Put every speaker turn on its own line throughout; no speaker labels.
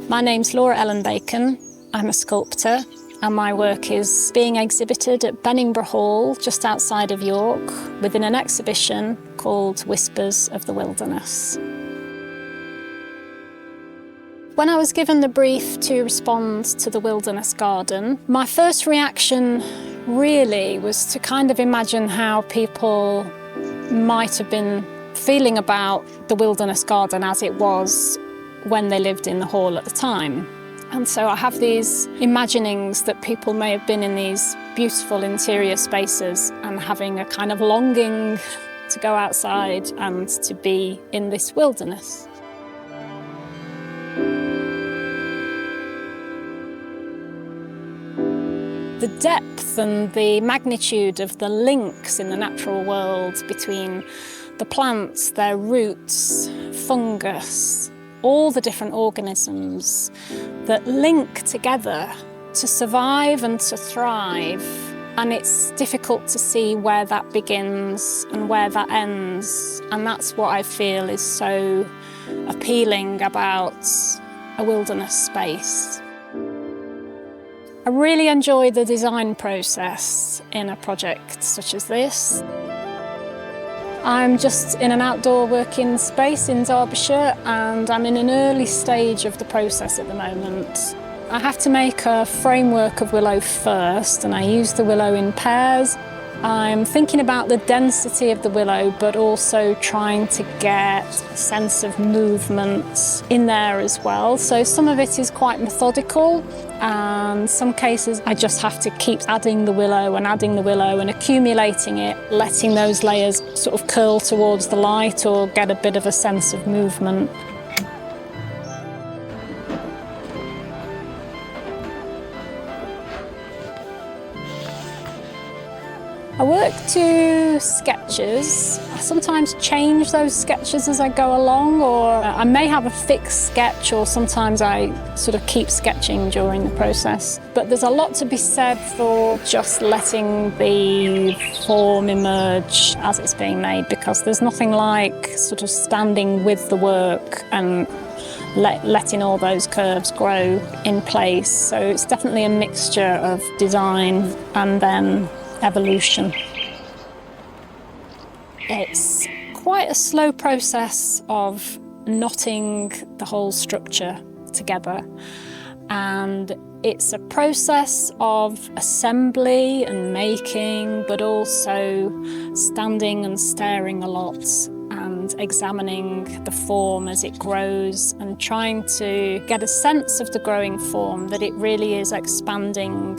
My name's Laura Ellen Bacon. I'm a sculptor and my work is being exhibited at Beningbrough Hall just outside of York within an exhibition called Whispers of the Wilderness. When I was given the brief to respond to the Wilderness Garden, my first reaction really was to kind of imagine how people might have been feeling about the Wilderness Garden as it was when they lived in the hall at the time. And so I have these imaginings that people may have been in these beautiful interior spaces and having a kind of longing to go outside and to be in this wilderness. The depth and the magnitude of the links in the natural world between the plants, their roots, fungus, all the different organisms that link together to survive and to thrive. And it's difficult to see where that begins and where that ends. And that's what I feel is so appealing about a wilderness space. I really enjoy the design process in a project such as this. I'm just in an outdoor working space in Derbyshire and I'm in an early stage of the process at the moment. I have to make a framework of willow first and I use the willow in pairs. I'm thinking about the density of the willow but also trying to get a sense of movement in there as well. So some of it is quite methodical and some cases I just have to keep adding the willow and accumulating it, letting those layers sort of curl towards the light or get a bit of a sense of movement. I work to sketches. I sometimes change those sketches as I go along, or I may have a fixed sketch, or sometimes I sort of keep sketching during the process. But there's a lot to be said for just letting the form emerge as it's being made, because there's nothing like sort of standing with the work and letting all those curves grow in place. So it's definitely a mixture of design and then evolution. It's quite a slow process of knotting the whole structure together, and it's a process of assembly and making, but also standing and staring a lot and examining the form as it grows and trying to get a sense of the growing form, that it really is expanding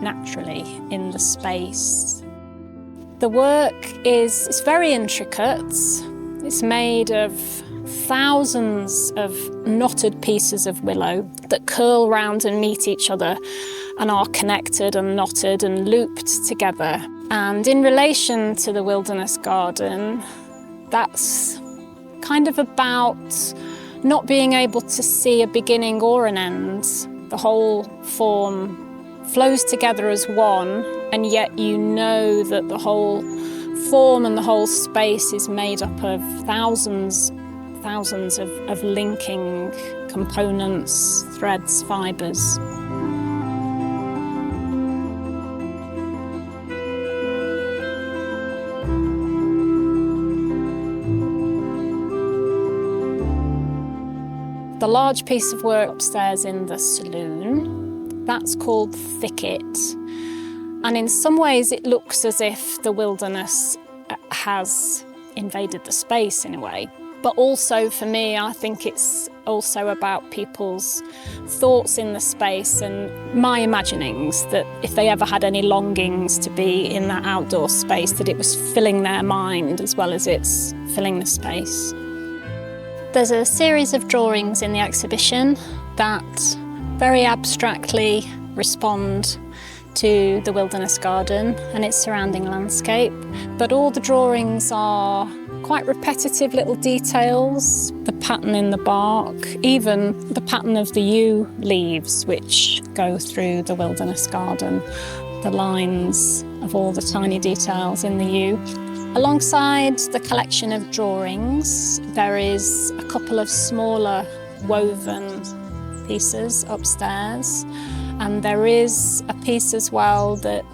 naturally in the space. The work is very intricate. It's made of thousands of knotted pieces of willow that curl round and meet each other and are connected and knotted and looped together. And in relation to the Wilderness Garden, that's kind of about not being able to see a beginning or an end. The whole form flows together as one, and yet you know that the whole form and the whole space is made up of thousands of linking components, threads, fibres. The large piece of work upstairs in the saloon, that's called Thicket. And in some ways it looks as if the wilderness has invaded the space in a way. But also for me, I think it's also about people's thoughts in the space and my imaginings, that if they ever had any longings to be in that outdoor space, that it was filling their mind as well as it's filling the space. There's a series of drawings in the exhibition that very abstractly respond to the Wilderness Garden and its surrounding landscape, but all the drawings are quite repetitive little details, the pattern in the bark, even the pattern of the yew leaves which go through the Wilderness Garden, the lines of all the tiny details in the yew. Alongside the collection of drawings, there is a couple of smaller woven pieces upstairs, and there is a piece as well that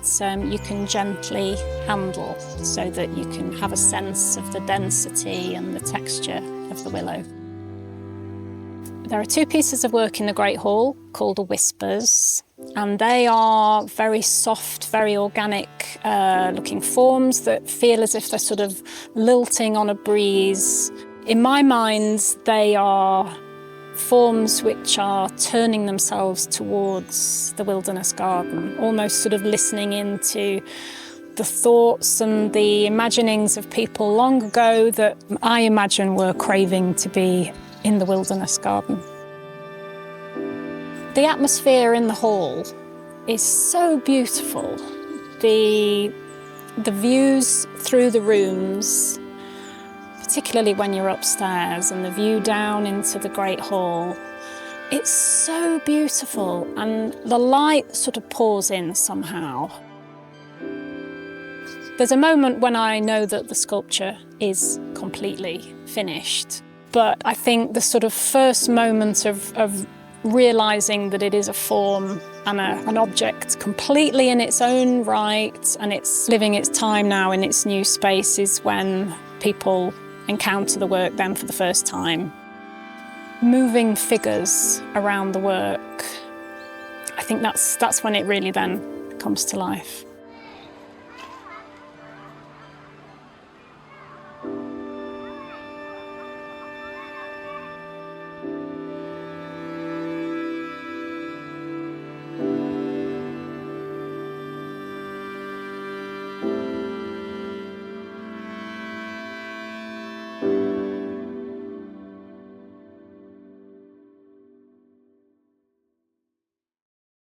you can gently handle so that you can have a sense of the density and the texture of the willow. There are two pieces of work in the Great Hall called the Whispers, and they are very soft, very organic looking forms that feel as if they're sort of lilting on a breeze. In my mind, they are forms which are turning themselves towards the wilderness garden, almost sort of listening into the thoughts and the imaginings of people long ago that I imagine were craving to be in the wilderness garden. The atmosphere in the hall is so beautiful. The views through the rooms, particularly when you're upstairs, and the view down into the Great Hall, it's so beautiful, and the light sort of pours in somehow. There's a moment when I know that the sculpture is completely finished. But I think the sort of first moment of realising that it is a form and an object completely in its own right, and it's living its time now in its new space, is when people encounter the work then for the first time. Moving figures around the work, I think that's when it really then comes to life.